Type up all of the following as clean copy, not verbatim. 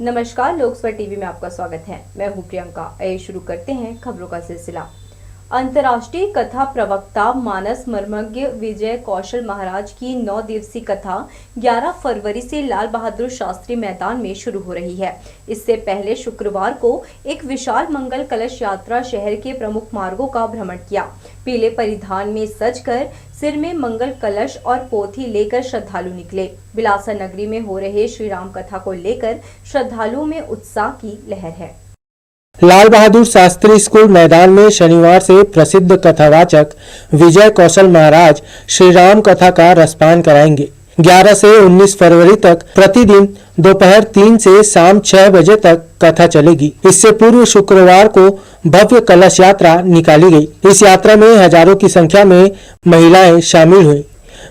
नमस्कार, लोकसभा टीवी में आपका स्वागत है। मैं हूं प्रियंका। आइए शुरू करते हैं खबरों का सिलसिला। अंतर्राष्ट्रीय कथा प्रवक्ता मानस मर्मज्ञ विजय कौशल महाराज की 9 दिवसीय कथा 11 फरवरी से लाल बहादुर शास्त्री मैदान में शुरू हो रही है। इससे पहले शुक्रवार को एक विशाल मंगल कलश यात्रा शहर के प्रमुख मार्गों का भ्रमण किया। पीले परिधान में सजकर सिर में मंगल कलश और पोथी लेकर श्रद्धालु निकले। बिलासा नगरी में हो रहे श्री राम कथा को लेकर श्रद्धालुओं में उत्साह की लहर है। लाल बहादुर शास्त्री स्कूल मैदान में शनिवार से प्रसिद्ध कथावाचक विजय कौशल महाराज श्री राम कथा का रसपान कराएंगे। 11 से 19 फरवरी तक प्रतिदिन दोपहर 3 से शाम 6 बजे तक कथा चलेगी। इससे पूर्व शुक्रवार को भव्य कलश यात्रा निकाली गई। इस यात्रा में हजारों की संख्या में महिलाएं शामिल हुई।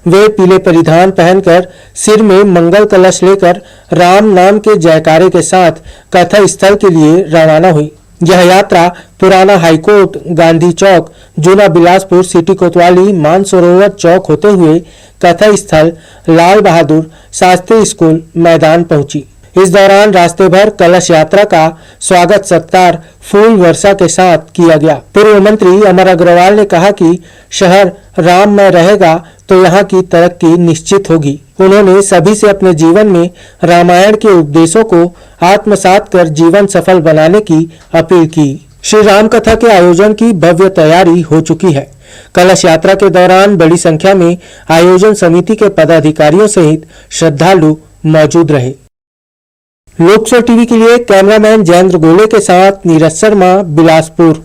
वे पीले परिधान पहनकर सिर में मंगल कलश लेकर राम नाम के जयकारे के साथ कथा स्थल के लिए रवाना हुई। यह यात्रा पुराना हाईकोर्ट, गांधी चौक, जूना बिलासपुर, सिटी कोतवाली, मानसरोवर चौक होते हुए कथा स्थल लाल बहादुर शास्त्री स्कूल मैदान पहुंची। इस दौरान रास्ते भर कलश यात्रा का स्वागत सत्कार फूल वर्षा के साथ किया गया। पूर्व मंत्री अमर अग्रवाल ने कहा कि शहर राममय रहेगा तो यहाँ की तरक्की निश्चित होगी। उन्होंने सभी से अपने जीवन में रामायण के उपदेशों को आत्मसात कर जीवन सफल बनाने की अपील की। श्री राम कथा के आयोजन की भव्य तैयारी हो चुकी है। कलश यात्रा के दौरान बड़ी संख्या में आयोजन समिति के पदाधिकारियों सहित श्रद्धालु मौजूद रहे। लोकसभा टीवी के लिए कैमरामैन जयेंद्र गोले के साथ नीरज शर्मा, बिलासपुर।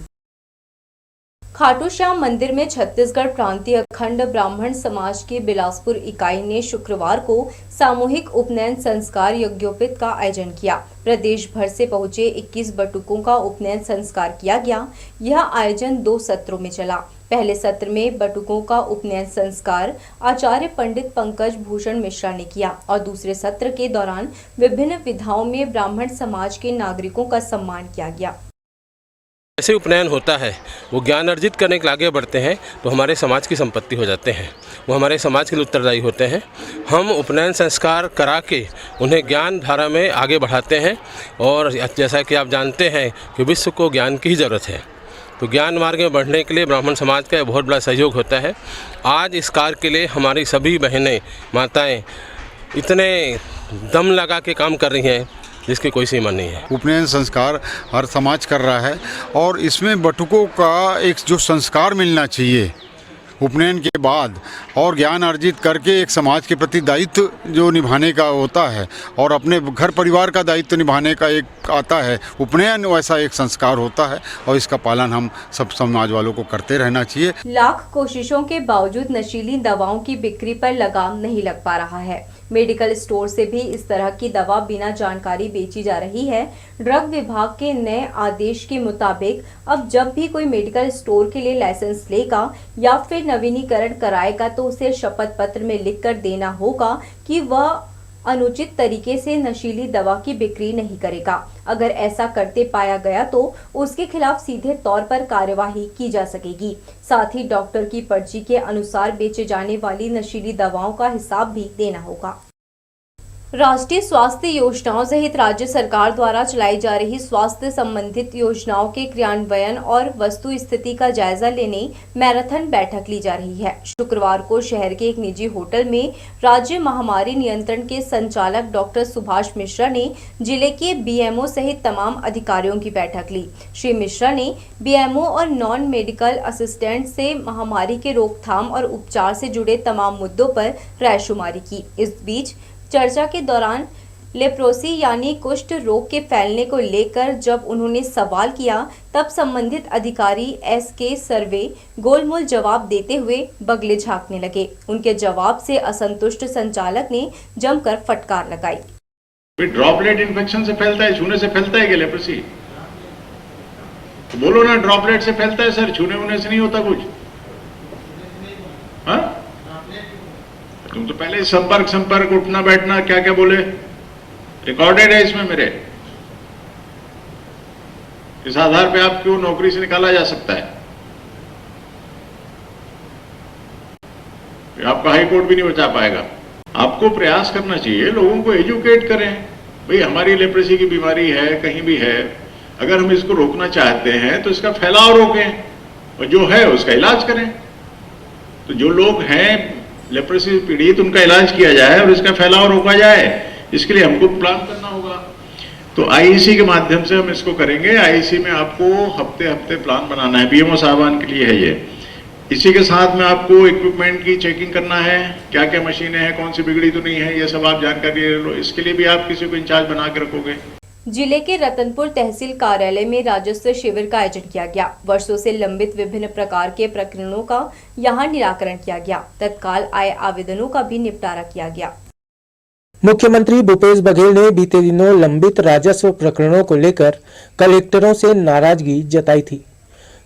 खाटू श्याम मंदिर में छत्तीसगढ़ प्रांतीय अखंड ब्राह्मण समाज की बिलासपुर इकाई ने शुक्रवार को सामूहिक उपनयन संस्कार यज्ञोपवीत का आयोजन किया। प्रदेश भर से पहुंचे 21 बटुकों का उपनयन संस्कार किया गया। यह आयोजन 2 सत्रों में चला। पहले सत्र में बटुकों का उपनयन संस्कार आचार्य पंडित पंकज भूषण मिश्रा ने किया और दूसरे सत्र के दौरान विभिन्न विधाओं में ब्राह्मण समाज के नागरिकों का सम्मान किया गया। ऐसे उपनयन होता है, वो ज्ञान अर्जित करने के लिए आगे बढ़ते हैं तो हमारे समाज की संपत्ति हो जाते हैं, वो हमारे समाज के लिए उत्तरदायी होते हैं। हम उपनयन संस्कार करा के उन्हें ज्ञान धारा में आगे बढ़ाते हैं और जैसा कि आप जानते हैं कि विश्व को ज्ञान की ही ज़रूरत है, तो ज्ञान मार्ग में बढ़ने के लिए ब्राह्मण समाज का बहुत बड़ा सहयोग होता है। आज इस कार्य के लिए हमारी सभी बहनें, माताएँ इतने दम लगा के काम कर रही हैं जिसकी कोई सीमा नहीं है। उपनयन संस्कार हर समाज कर रहा है और इसमें बटुकों का एक जो संस्कार मिलना चाहिए उपनयन के बाद और ज्ञान अर्जित करके एक समाज के प्रति दायित्व जो निभाने का होता है और अपने घर परिवार का दायित्व निभाने का एक आता है, उपनयन वैसा एक संस्कार होता है और इसका पालन हम सब समाज वालों को करते रहना चाहिए। लाख कोशिशों के बावजूद नशीली दवाओं की बिक्री पर लगाम नहीं लग पा रहा है। मेडिकल स्टोर से भी इस तरह की दवा बिना जानकारी बेची जा रही है। ड्रग विभाग के नए आदेश के मुताबिक अब जब भी कोई मेडिकल स्टोर के लिए लाइसेंस लेगा या फिर नवीनीकरण कराएगा तो उसे शपथ पत्र में लिखकर देना होगा कि वह अनुचित तरीके से नशीली दवा की बिक्री नहीं करेगा। अगर ऐसा करते पाया गया तो उसके खिलाफ सीधे तौर पर कार्यवाही की जा सकेगी। साथ ही डॉक्टर की पर्ची के अनुसार बेचे जाने वाली नशीली दवाओं का हिसाब भी देना होगा। राष्ट्रीय स्वास्थ्य योजनाओं सहित राज्य सरकार द्वारा चलाई जा रही स्वास्थ्य संबंधित योजनाओं के क्रियान्वयन और वस्तु स्थिति का जायजा लेने मैराथन बैठक ली जा रही है। शुक्रवार को शहर के एक निजी होटल में राज्य महामारी नियंत्रण के संचालक डॉक्टर सुभाष मिश्रा ने जिले के बीएमओ सहित तमाम अधिकारियों की बैठक ली। श्री मिश्रा ने बीएमओ और नॉन मेडिकल असिस्टेंट से महामारी के रोकथाम और उपचार से जुड़े तमाम मुद्दों पर रायशुमारी की। इस बीच चर्चा के दौरान लेप्रोसी यानी कुष्ठ रोग के फैलने को लेकर जब उन्होंने सवाल किया तब संबंधित अधिकारी एसके सर्वे गोलमोल जवाब देते हुए बगले झांकने लगे। उनके जवाब से असंतुष्ट संचालक ने जमकर फटकार लगाई। ड्रॉपलेट इन्फेक्शन से फैलता है, छूने से फैलता है क्या लेप्रोसी? तो बोलो ना, ड्रॉपलेट से फैलता है सर, छूने वूने से नहीं होता कुछ। हाँ, तुम तो पहले संपर्क उठना बैठना क्या क्या बोले, रिकॉर्डेड है इसमें मेरे। इस आधार पे आप क्यों नौकरी से निकाला जा सकता है? आपका हाई कोर्ट भी नहीं बचा पाएगा। आपको प्रयास करना चाहिए, लोगों को एजुकेट करें, भाई हमारी लेप्रेसी की बीमारी है, कहीं भी है, अगर हम इसको रोकना चाहते हैं तो इसका फैलाव रोकें और जो है उसका इलाज करें। तो जो लोग हैं लेप्रेसी पीड़ित उनका इलाज किया जाए और इसका फैलाव रोका जाए, इसके लिए हमको प्लान करना होगा। तो आईईसी के माध्यम से हम इसको करेंगे। आईईसी में आपको हफ्ते हफ्ते प्लान बनाना है, पीएमओ साहबान के लिए है ये। इसी के साथ में आपको इक्विपमेंट की चेकिंग करना है, क्या क्या मशीनें हैं, कौन सी बिगड़ी तो नहीं है, ये सब आप जानकारी ले लो। इसके लिए भी आप किसी को इंचार्ज बना के रखोगे। जिले के रतनपुर तहसील कार्यालय में राजस्व शिविर का आयोजन किया गया। वर्षों से लंबित विभिन्न प्रकार के प्रकरणों का यहां निराकरण किया गया। तत्काल आए आवेदनों का भी निपटारा किया गया। मुख्यमंत्री भूपेश बघेल ने बीते दिनों लंबित राजस्व प्रकरणों को लेकर कलेक्टरों से नाराजगी जताई थी।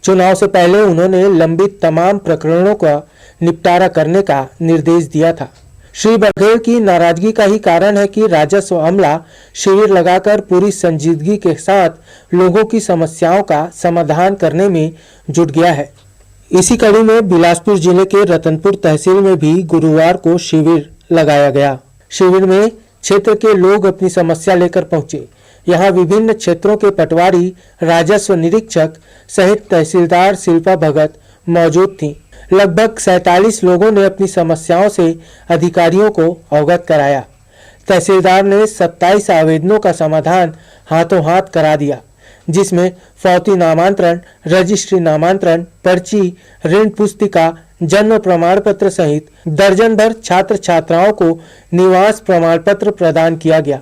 चुनाव से पहले उन्होंने लंबित तमाम प्रकरणों का निपटारा करने का निर्देश दिया था। श्री बघेल की नाराजगी का ही कारण है कि राजस्व अमला शिविर लगाकर पूरी संजीदगी के साथ लोगों की समस्याओं का समाधान करने में जुट गया है। इसी कड़ी में बिलासपुर जिले के रतनपुर तहसील में भी गुरुवार को शिविर लगाया गया। शिविर में क्षेत्र के लोग अपनी समस्या लेकर पहुंचे। यहाँ विभिन्न क्षेत्रों के पटवारी, राजस्व निरीक्षक सहित तहसीलदार शिल्पा भगत मौजूद थीं। लगभग 47 लोगों ने अपनी समस्याओं से अधिकारियों को अवगत कराया। तहसीलदार ने 27 आवेदनों का समाधान हाथों हाथ करा दिया, जिसमें फौती नामांतरण, रजिस्ट्री नामांतरण, पर्ची, ऋण पुस्तिका, जन्म प्रमाण पत्र सहित दर्जन भर छात्र छात्राओं को निवास प्रमाण पत्र प्रदान किया गया।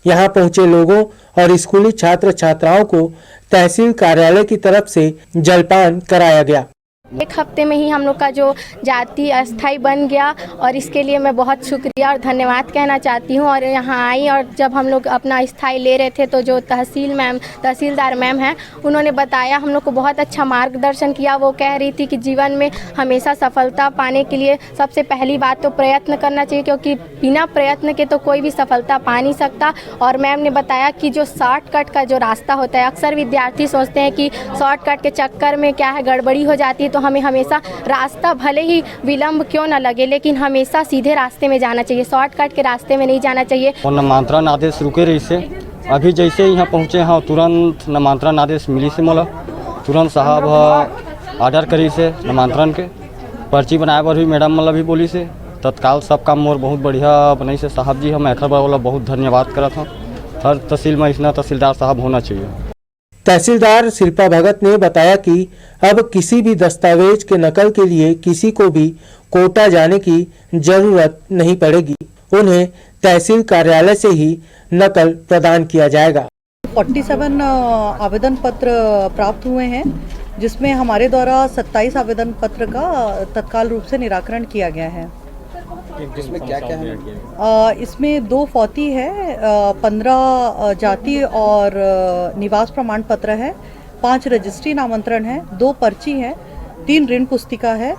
यहाँ पहुंचे लोगों और स्कूली छात्र छात्राओं को तहसील कार्यालय की तरफ से जलपान कराया गया। एक हफ्ते में ही हम लोग का जो जाति अस्थाई बन गया और इसके लिए मैं बहुत शुक्रिया और धन्यवाद कहना चाहती हूँ। और यहाँ आई और जब हम लोग अपना स्थाई ले रहे थे तो जो तहसीलदार मैम हैं उन्होंने बताया, हम लोग को बहुत अच्छा मार्गदर्शन किया। वो कह रही थी कि जीवन में हमेशा सफलता पाने के लिए सबसे पहली बात तो प्रयत्न करना चाहिए, क्योंकि बिना प्रयत्न के तो कोई भी सफलता पा नहीं सकता। और मैम ने बताया कि जो शॉर्टकट का जो रास्ता होता है, अक्सर विद्यार्थी सोचते हैं कि शॉर्टकट के चक्कर में क्या है गड़बड़ी हो जाती है, तो हमें हमेशा रास्ता भले ही विलंब क्यों न लगे लेकिन हमेशा सीधे रास्ते में जाना चाहिए, शॉर्टकट के रास्ते में नहीं जाना चाहिए। और नामांतरण आदेश रुके रही से अभी जैसे यहाँ पहुँचे हाँ तुरंत नामांतरण आदेश मिली से मोला तुरंत साहब ऑर्डर करी से नामांतरण के पर्ची बनाए पर भी मैडम मतलब भी बोली से तत्काल सब काम मोर बहुत बढ़िया बनी से। साहब जी हम एकर वाला बहुत धन्यवाद करत हूँ। हर तहसील में इसना तहसीलदार साहब होना चाहिए। तहसीलदार शिल्पा भगत ने बताया कि अब किसी भी दस्तावेज के नकल के लिए किसी को भी कोटा जाने की जरूरत नहीं पड़ेगी। उन्हें तहसील कार्यालय से ही नकल प्रदान किया जाएगा। 47 आवेदन पत्र प्राप्त हुए हैं, जिसमें हमारे द्वारा 27 आवेदन पत्र का तत्काल रूप से निराकरण किया गया है। इसमें क्या क्या है? इसमें 2 फौती है, 15 जाति और निवास प्रमाण पत्र है, 5 रजिस्ट्री नामांतरण है, 2 पर्ची है, 3 ऋण पुस्तिका है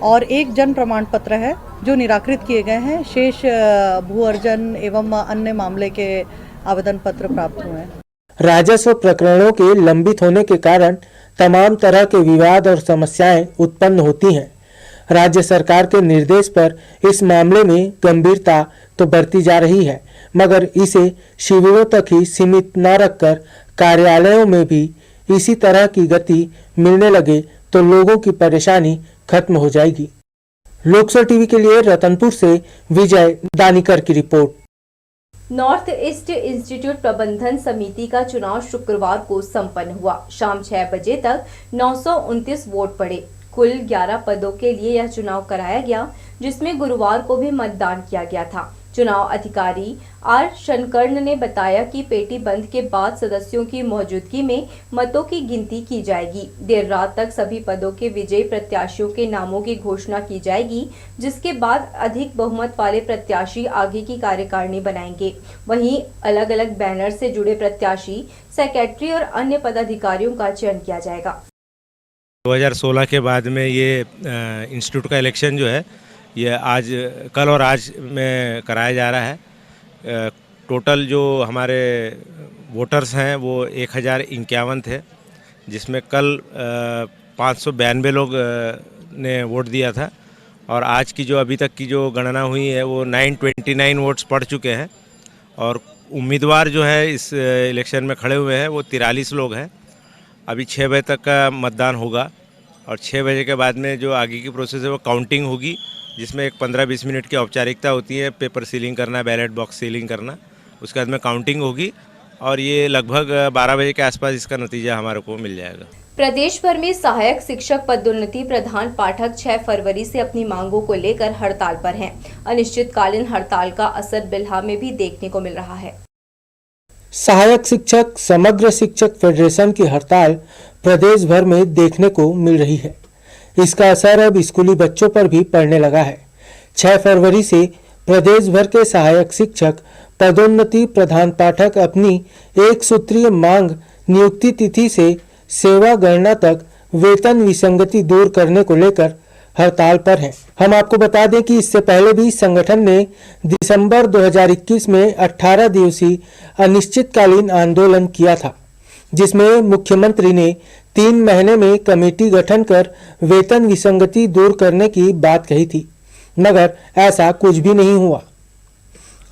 और 1 जन्म प्रमाण पत्र है जो निराकृत किए गए हैं। शेष भू अर्जन एवं अन्य मामले के आवेदन पत्र प्राप्त हुए हैं। राजस्व प्रकरणों के लंबित होने के कारण तमाम तरह के विवाद और समस्याएं उत्पन्न होती हैं। राज्य सरकार के निर्देश पर इस मामले में गंभीरता तो बढ़ती जा रही है, मगर इसे शिविरों तक ही सीमित न रखकर कार्यालयों में भी इसी तरह की गति मिलने लगे तो लोगों की परेशानी खत्म हो जाएगी। लोकसर टीवी के लिए रतनपुर से विजय दानिकर की रिपोर्ट। नॉर्थ ईस्ट इंस्टीट्यूट प्रबंधन समिति का चुनाव शुक्रवार को संपन्न हुआ। शाम 6 बजे तक 929 वोट पड़े। कुल 11 पदों के लिए यह चुनाव कराया गया, जिसमें गुरुवार को भी मतदान किया गया था। चुनाव अधिकारी आर शनकर्ण ने बताया कि पेटी बंद के बाद सदस्यों की मौजूदगी में मतों की गिनती की जाएगी। देर रात तक सभी पदों के विजयी प्रत्याशियों के नामों की घोषणा की जाएगी, जिसके बाद अधिक बहुमत वाले प्रत्याशी आगे की कार्यकारिणी बनाएंगे। वहीं अलग अलग बैनर से जुड़े प्रत्याशी, सेक्रेटरी और अन्य पदाधिकारियों का चयन किया जाएगा। 2016 के बाद में ये इंस्टीट्यूट का इलेक्शन जो है ये कल और आज में कराया जा रहा है। टोटल जो हमारे वोटर्स हैं वो 1051 थे, जिसमें कल 592 लोग ने वोट दिया था और आज की जो अभी तक की जो गणना हुई है वो 929 वोट्स पड़ चुके हैं और उम्मीदवार जो है इस इलेक्शन में खड़े हुए हैं वो 43 लोग हैं। अभी 6 बजे तक का मतदान होगा और 6 बजे के बाद में जो आगे की प्रोसेस है वो काउंटिंग होगी, जिसमें एक 15-20 मिनट की औपचारिकता होती है, पेपर सीलिंग करना, बैलेट बॉक्स सीलिंग करना, उसके बाद में काउंटिंग होगी और ये लगभग 12 बजे के आसपास इसका नतीजा हमारे को मिल जाएगा। प्रदेश भर में सहायक शिक्षक पदोन्नति प्रधान पाठक 6 फरवरी से अपनी मांगों को लेकर हड़ताल पर हैं। अनिश्चितकालीन हड़ताल का असर बिल्हा में भी देखने को मिल रहा है। सहायक शिक्षक समग्र शिक्षक फेडरेशन की हड़ताल प्रदेश भर में देखने को मिल रही है। इसका असर अब स्कूली बच्चों पर भी पड़ने लगा है। 6 फरवरी से प्रदेश भर के सहायक शिक्षक पदोन्नति प्रधान पाठक अपनी एक सूत्रीय मांग नियुक्ति तिथि से सेवा गणना तक वेतन विसंगति दूर करने को लेकर हड़ताल पर है। हम आपको बता दें कि इससे पहले भी संगठन ने दिसंबर 2021 में 18 दिवसीय अनिश्चितकालीन आंदोलन किया था, जिसमें मुख्यमंत्री ने 3 महीने में कमेटी गठन कर वेतन विसंगति दूर करने की बात कही थी, मगर ऐसा कुछ भी नहीं हुआ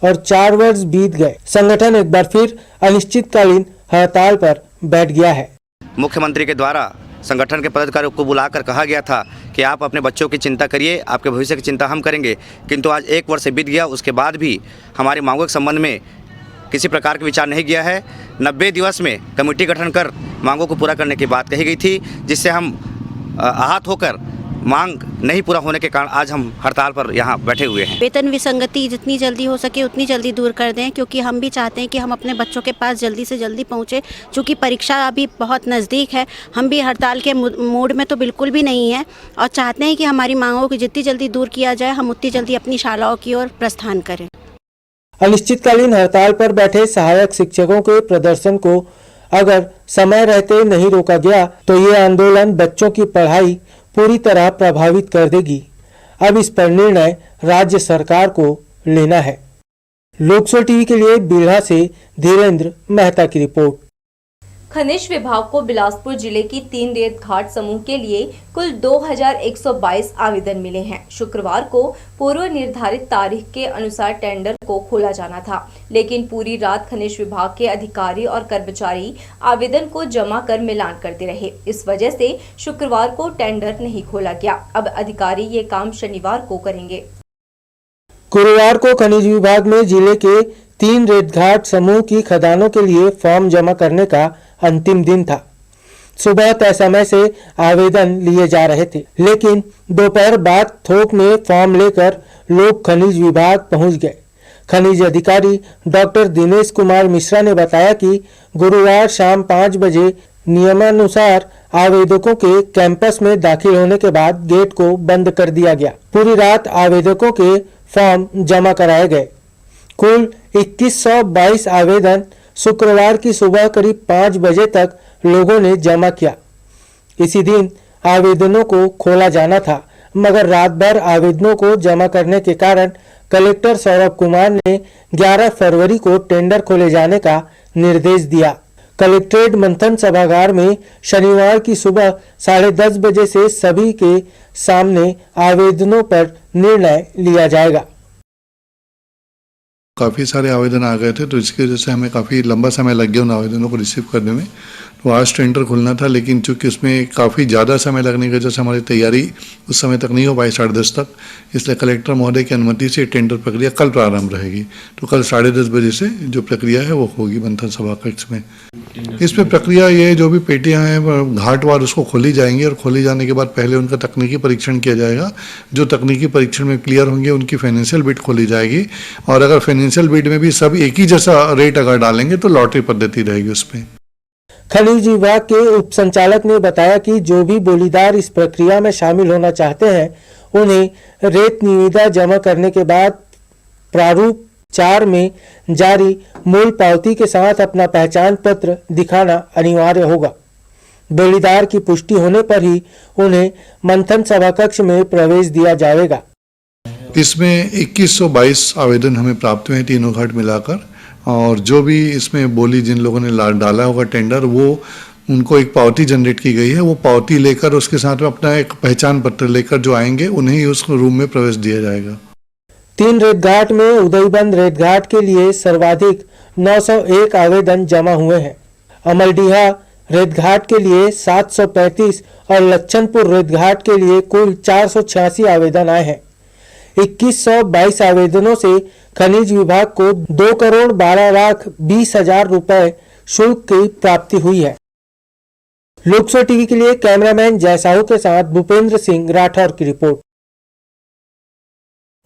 और 4 वर्ष बीत गए। संगठन एक बार फिर अनिश्चितकालीन हड़ताल पर बैठ गया है। मुख्यमंत्री के द्वारा संगठन के पदाधिकारियों को बुलाकर कहा गया था कि आप अपने बच्चों की चिंता करिए, आपके भविष्य की चिंता हम करेंगे, किंतु आज 1 वर्ष बीत गया, उसके बाद भी हमारी मांगों के संबंध में किसी प्रकार का विचार नहीं किया है। 90 दिवस में कमेटी गठन कर मांगों को पूरा करने की बात कही गई थी, जिससे हम आहत होकर मांग नहीं पूरा होने के कारण आज हम हड़ताल पर यहाँ बैठे हुए हैं। वेतन विसंगति जितनी जल्दी हो सके उतनी जल्दी दूर कर दें, क्योंकि हम भी चाहते हैं कि हम अपने बच्चों के पास जल्दी से जल्दी पहुँचे। चूँकि परीक्षा अभी बहुत नज़दीक है, हम भी हड़ताल के मूड में तो बिल्कुल भी नहीं है और चाहते हैं कि हमारी मांगों को जितनी जल्दी दूर किया जाए, हम उतनी जल्दी अपनी शालाओं की ओर प्रस्थान करें। अनिश्चितकालीन हड़ताल पर बैठे सहायक शिक्षकों के प्रदर्शन को अगर समय रहते नहीं रोका गया तो ये आंदोलन बच्चों की पढ़ाई पूरी तरह प्रभावित कर देगी। अब इस पर निर्णय राज्य सरकार को लेना है। लोकसभा टीवी के लिए बिल्हा से धीरेन्द्र मेहता की रिपोर्ट। खनिज विभाग को बिलासपुर जिले की 3 रेत घाट समूह के लिए कुल 2122 आवेदन मिले हैं। शुक्रवार को पूर्व निर्धारित तारीख के अनुसार टेंडर को खोला जाना था, लेकिन पूरी रात खनिज विभाग के अधिकारी और कर्मचारी आवेदन को जमा कर मिलान करते रहे। इस वजह से शुक्रवार को टेंडर नहीं खोला गया। अब अधिकारी ये काम शनिवार को करेंगे। गुरुवार को खनिज विभाग में जिले के 3 रेत घाट समूह की खदानों के लिए फॉर्म जमा करने का अंतिम दिन था। सुबह तय समय से आवेदन लिए जा रहे थे, लेकिन दोपहर बाद थोक में फॉर्म लेकर लोग खनिज विभाग पहुंच गए। खनिज अधिकारी डॉक्टर दिनेश कुमार मिश्रा ने बताया कि गुरुवार शाम 5 बजे नियमानुसार आवेदकों के कैंपस में दाखिल होने के बाद गेट को बंद कर दिया गया। पूरी रात आवेदकों के फॉर्म जमा कराए गए। कुल 2122 आवेदन शुक्रवार की सुबह करीब 5 बजे तक लोगों ने जमा किया। इसी दिन आवेदनों को खोला जाना था, मगर रात भर आवेदनों को जमा करने के कारण कलेक्टर सौरभ कुमार ने 11 फरवरी को टेंडर खोले जाने का निर्देश दिया। कलेक्ट्रेट मंथन सभागार में शनिवार की सुबह 10:30 बजे से सभी के सामने आवेदनों पर निर्णय लिया जाएगा। काफ़ी सारे आवेदन आ गए थे, तो इसकी वजह से हमें काफ़ी लंबा समय लग गया उन आवेदनों को रिसीव करने में। तो आज टेंडर खुलना था, लेकिन चूंकि उसमें काफ़ी ज़्यादा समय लगने की वजह से हमारी तैयारी उस समय तक नहीं हो पाई 10:30 तक, इसलिए कलेक्टर महोदय की अनुमति से टेंडर प्रक्रिया कल प्रारंभ रहेगी। तो कल 10:30 बजे से जो प्रक्रिया है वो होगी मंथन सभा कक्ष में। इसमें प्रक्रिया ये जो भी पेटियां हैं घाटवार उसको खोली जाएंगी और खोली जाने के बाद पहले उनका तकनीकी परीक्षण किया जाएगा। जो तकनीकी परीक्षण में क्लियर होंगे उनकी फाइनेंशियल बिड खोली जाएगी, और अगर फाइनेंशियल बिड में भी सब एक ही जैसा रेट अगर डालेंगे तो लॉटरी पद्धति रहेगी उसमें। खनिज विभाग के उप संचालक ने बताया कि जो भी बोलीदार इस प्रक्रिया में शामिल होना चाहते हैं उन्हें रेत निविदा जमा करने के बाद प्रारूप 4 में जारी मूल पावती के साथ अपना पहचान पत्र दिखाना अनिवार्य होगा। बोलीदार की पुष्टि होने पर ही उन्हें मंथन सभा कक्ष में प्रवेश दिया जाएगा। इसमें 2122 आवेदन हमें प्राप्त हुए हैं तीनों घाट मिलाकर, और जो भी इसमें बोली जिन लोगों ने डाला होगा टेंडर, वो उनको एक पावती जनरेट की गई है। वो पावती लेकर उसके साथ में अपना एक पहचान पत्र लेकर जो आएंगे उन्हें ही उस रूम में प्रवेश दिया जाएगा। 3 रेतघाट में उदयबंद रेतघाट के लिए सर्वाधिक 901 आवेदन जमा हुए हैं। अमलडीहा रेतघाट के लिए 735 और लच्छनपुर रेतघाट के लिए कुल 486 आवेदन आए हैं। 2122 आवेदनों से खनिज विभाग को 2,12,20,000 रुपए शुल्क की प्राप्ति हुई है। लोकसभा टीवी के लिए कैमरामैन जय साहू के साथ भूपेंद्र सिंह राठौर की रिपोर्ट।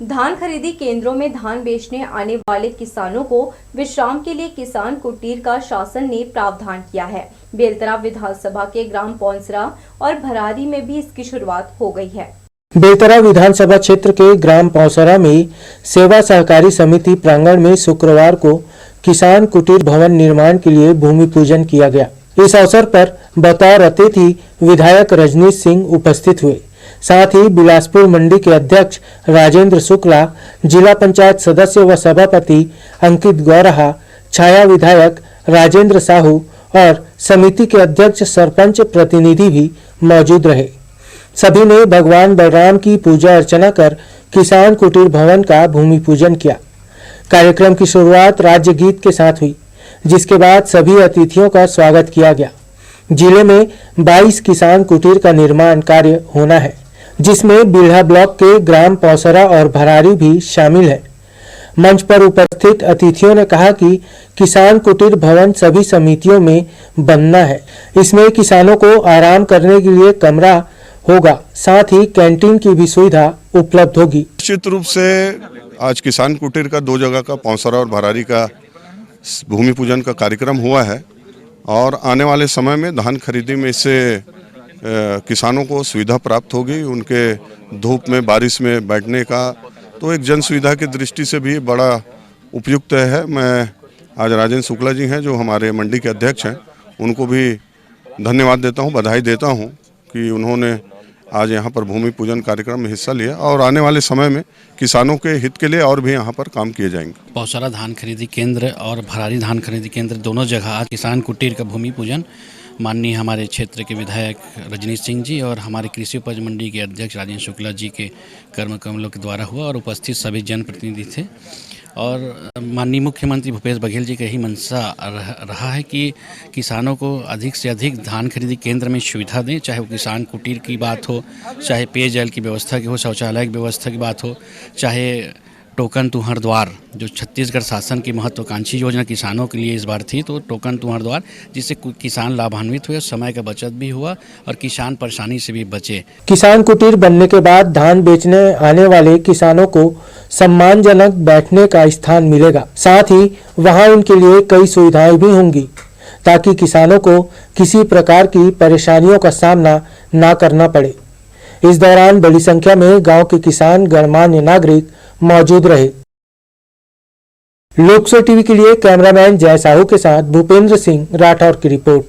धान खरीदी केंद्रों में धान बेचने आने वाले किसानों को विश्राम के लिए किसान कुटीर का शासन ने प्रावधान किया है। बेलतरा विधानसभा के ग्राम पौंसरा और भरारी में भी इसकी शुरुआत हो गई है। बेलतरा विधानसभा क्षेत्र के ग्राम पौंसरा में सेवा सहकारी समिति प्रांगण में शुक्रवार को किसान कुटीर भवन निर्माण के लिए भूमि पूजन किया गया। इस अवसर पर बतौर अतिथि विधायक रजनीश सिंह उपस्थित हुए। साथ ही बिलासपुर मंडी के अध्यक्ष राजेंद्र शुक्ला, जिला पंचायत सदस्य व सभापति अंकित गौरहा, छाया विधायक राजेंद्र साहू और समिति के अध्यक्ष सरपंच प्रतिनिधि भी मौजूद रहे। सभी ने भगवान बलराम की पूजा अर्चना कर किसान कुटीर भवन का भूमि पूजन किया। कार्यक्रम की शुरुआत राज्य गीत के साथ हुई, जिसके बाद सभी अतिथियों का स्वागत किया गया। जिले में 22 किसान कुटीर का निर्माण कार्य होना है, जिसमें बिल्हा ब्लॉक के ग्राम पौसरा और भरारी भी शामिल है। मंच पर उपस्थित अतिथियों ने कहा कि किसान कुटीर भवन सभी समितियों में बनना है। इसमें किसानों को आराम करने के लिए कमरा होगा, साथ ही कैंटीन की भी सुविधा उपलब्ध होगी। निश्चित रूप से आज किसान कुटीर का 2 जगह का पौंसरा और भरारी का भूमि पूजन का कार्यक्रम हुआ है और आने वाले समय में धान खरीदी में इससे किसानों को सुविधा प्राप्त होगी। उनके धूप में बारिश में बैठने का तो एक जन सुविधा की दृष्टि से भी बड़ा उपयुक्त है। मैं आज राजेंद्र शुक्ला जी हैं जो हमारे मंडी के अध्यक्ष हैं, उनको भी धन्यवाद देता हूं, बधाई देता हूं कि उन्होंने आज यहां पर भूमि पूजन कार्यक्रम में हिस्सा लिया और आने वाले समय में किसानों के हित के लिए और भी यहां पर काम किए जाएंगे। पौसरा धान खरीदी केंद्र और भरारी धान खरीदी केंद्र दोनों जगह आज किसान कुटीर का भूमि पूजन माननीय हमारे क्षेत्र के विधायक रजनीश सिंह जी और हमारे कृषि उपज मंडी के अध्यक्ष राजेंद्र शुक्ला जी के कर्म कमलों के द्वारा हुआ और उपस्थित सभी जनप्रतिनिधि थे। और माननीय मुख्यमंत्री भूपेश बघेल जी का यही मंशा रहा है कि किसानों को अधिक से अधिक धान खरीदी केंद्र में सुविधा दें, चाहे वो किसान कुटीर की बात हो, चाहे पेयजल की व्यवस्था की हो, शौचालय की व्यवस्था की बात हो, चाहे टोकन टू हर द्वार जो छत्तीसगढ़ शासन की महत्वाकांक्षी योजना किसानों के लिए इस बार थी, तो टोकन टू हर द्वार जिससे किसान लाभान्वित हुए, समय का बचत भी हुआ और किसान परेशानी से भी बचे। किसान कुटीर बनने के बाद धान बेचने आने वाले किसानों को सम्मानजनक बैठने का स्थान मिलेगा। साथ ही वहां उनके लिए कई सुविधाएं भी होंगी ताकि किसानों को किसी प्रकार की परेशानियों का सामना न करना पड़े। इस दौरान बड़ी संख्या में गांव के किसान गणमान्य नागरिक मौजूद रहे। लोकसभा टीवी के लिए कैमरामैन जय साहू के साथ भूपेंद्र सिंह राठौर की रिपोर्ट।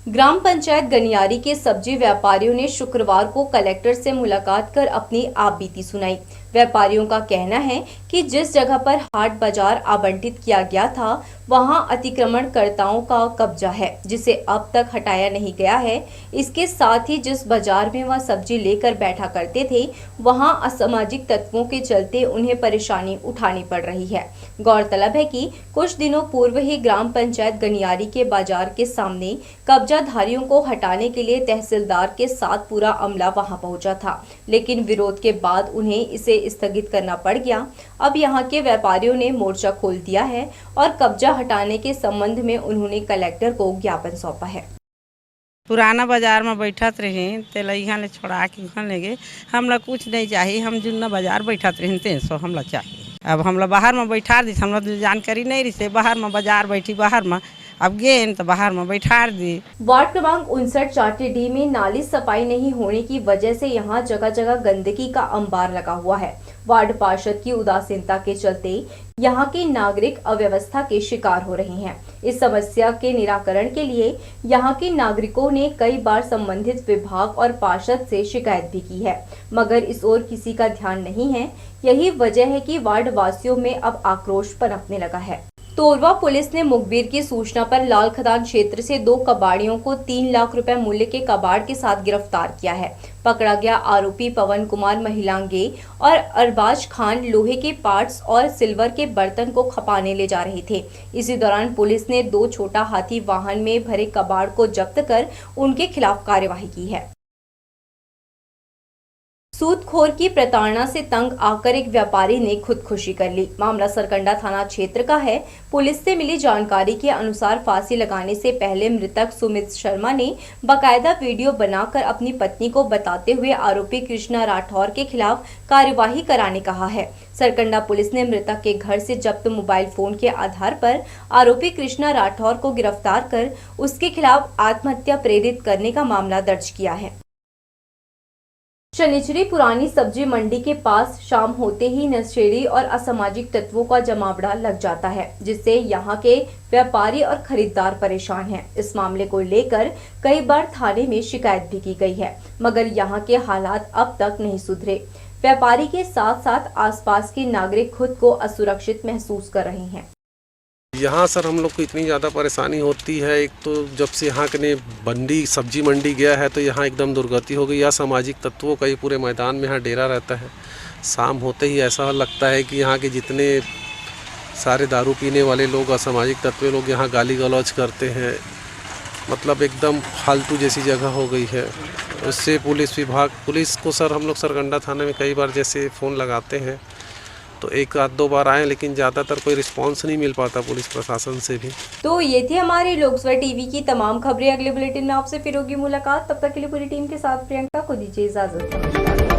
ग्राम पंचायत गनियारी के सब्जी व्यापारियों ने शुक्रवार को कलेक्टर से मुलाकात कर अपनी आपबीती सुनाई। व्यापारियों का कहना है कि जिस जगह पर हाट बाजार आवंटित किया गया था वहां अतिक्रमणकर्ताओं का कब्जा है, जिसे अब तक हटाया नहीं गया है। इसके साथ ही जिस बाजार में वह सब्जी लेकर बैठा करते थे वहां असामाजिक तत्वों के चलते उन्हें परेशानी उठानी पड़ रही है। गौरतलब है कि कुछ दिनों पूर्व ही ग्राम पंचायत गनियारी के बाजार के सामने कब्जाधारियों को हटाने के लिए तहसीलदार के साथ पूरा अमला वहां पहुंचा था, लेकिन विरोध के बाद उन्हें इसे स्थगित करना पड़ गया। अब यहां के व्यापारियों ने मोर्चा खोल दिया है और कब्जा हटाने के संबंध में उन्होंने कलेक्टर को ज्ञापन सौंपा है। पुराना बाजार में बैठत रहे तेल यहाँ ले छोड़ा के वहाँ ले गए। हमला कुछ नहीं चाहिए, हम जुन्ना बाजार बैठत रहे 300 हमला चाहिए। अब हमला बाहर में बैठा दी, हमला जानकारी नहीं रही, बाहर में बाजार बैठी बाहर में, अब गए तो बाहर में बैठा दी। वार्ड क्रमांक 59 चाटी डी में नाली सफाई नहीं होने की वजह से यहां जगह जगह गंदगी का अंबार लगा हुआ है। वार्ड पार्षद की उदासीनता के चलते यहां के नागरिक अव्यवस्था के शिकार हो रहे हैं। इस समस्या के निराकरण के लिए यहां के नागरिकों ने कई बार संबंधित विभाग और पार्षद से शिकायत भी की है, मगर इस ओर किसी का ध्यान नहीं है। यही वजह है कि वार्ड वासियों में अब आक्रोश पनपने लगा है। तोरवा पुलिस ने मुखबिर की सूचना पर लाल खदान क्षेत्र से 2 कबाड़ियों को 3 लाख रुपए मूल्य के कबाड़ के साथ गिरफ्तार किया है। पकड़ा गया आरोपी पवन कुमार महिलांगे और अरबाज खान लोहे के पार्ट्स और सिल्वर के बर्तन को खपाने ले जा रहे थे। इसी दौरान पुलिस ने 2 छोटा हाथी वाहन में भरे कबाड़ को जब्त कर उनके खिलाफ कार्यवाही की है। सूदखोर की प्रताड़ना से तंग आकर एक व्यापारी ने खुदकुशी कर ली। मामला सरकंडा थाना क्षेत्र का है। पुलिस से मिली जानकारी के अनुसार फांसी लगाने से पहले मृतक सुमित शर्मा ने बाकायदा वीडियो बनाकर अपनी पत्नी को बताते हुए आरोपी कृष्णा राठौर के खिलाफ कार्यवाही कराने कहा है। सरकंडा पुलिस ने मृतक के घर से जब्त मोबाइल फोन के आधार पर आरोपी कृष्णा राठौर को गिरफ्तार कर उसके खिलाफ आत्महत्या प्रेरित करने का मामला दर्ज किया है। शनिचरी पुरानी सब्जी मंडी के पास शाम होते ही नशेड़ी और असामाजिक तत्वों का जमावड़ा लग जाता है, जिससे यहाँ के व्यापारी और खरीदार परेशान हैं। इस मामले को लेकर कई बार थाने में शिकायत भी की गई है, मगर यहाँ के हालात अब तक नहीं सुधरे। व्यापारी के साथ साथ आसपास के नागरिक खुद को असुरक्षित महसूस कर रहे हैं। यहाँ सर हम लोग को इतनी ज़्यादा परेशानी होती है। एक तो जब से यहाँ के मंडी सब्जी मंडी गया है तो यहाँ एकदम दुर्गति हो गई। या सामाजिक तत्वों का ये पूरे मैदान में यहाँ डेरा रहता है। शाम होते ही ऐसा लगता है कि यहाँ के जितने सारे दारू पीने वाले लोग असामाजिक तत्व लोग यहाँ गाली गलौज करते हैं। मतलब एकदम फालतू जैसी जगह हो गई है। उससे पुलिस को सर हम लोग सरकंडा थाने में कई बार जैसे फ़ोन लगाते हैं तो 1-2 बार आए, लेकिन ज़्यादातर कोई रिस्पांस नहीं मिल पाता पुलिस प्रशासन से भी। तो ये थी हमारी लोकसभा टीवी की तमाम खबरें। अगले बुलेटिन में आपसे फिर होगी मुलाकात। तब तक के लिए पूरी टीम के साथ प्रियंका को दीजिए इजाजत।